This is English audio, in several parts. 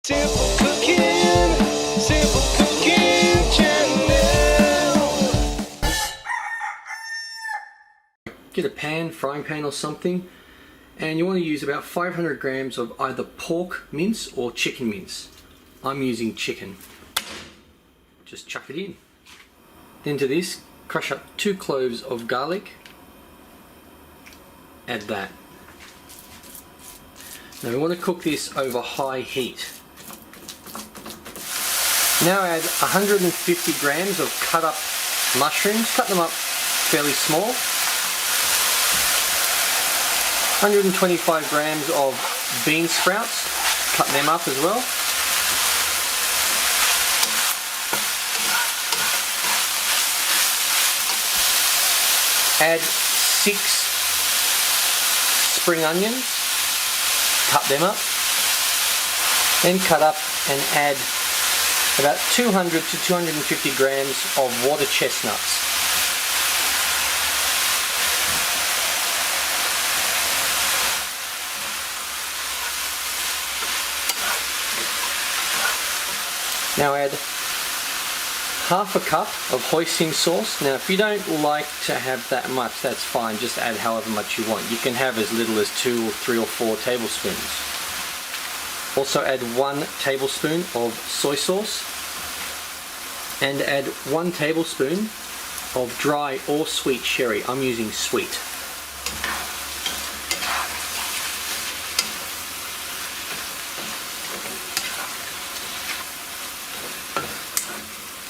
Simple cooking, simple cooking channel. Get a pan, frying pan or something, and you want to use about 500 grams of either pork mince or chicken mince. I'm using chicken. Just chuck it in. Then to this, crush up 2 cloves of garlic. Add that. Now we want to cook this over high heat. Now add 150 grams of cut up mushrooms. Cut them up fairly small. 125 grams of bean sprouts. Cut them up as well. Add 6 spring onions. Cut them up. Then cut up and add about 200 to 250 grams of water chestnuts. Now add half a cup of hoisin sauce. Now if you don't like to have that much, that's fine, just add however much you want. You can have as little as 2 or 3 or 4 tablespoons. Also add 1 tablespoon of soy sauce and add 1 tablespoon of dry or sweet sherry. I'm using sweet.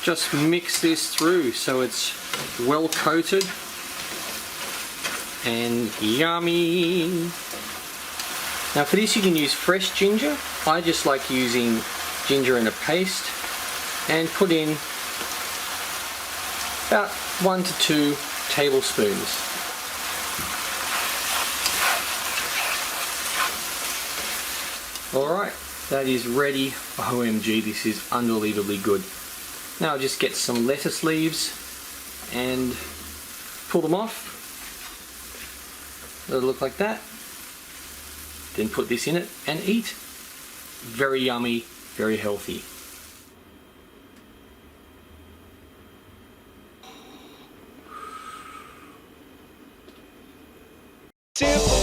Just mix this through so it's well coated and yummy. Now for this you can use fresh ginger. I just like using ginger in a paste, and put in about 1 to 2 tablespoons. Alright, that is ready. OMG, this is unbelievably good. Now I'll just get some lettuce leaves and pull them off. It'll look like that. Then put this in it and eat. Very yummy, very healthy. Simple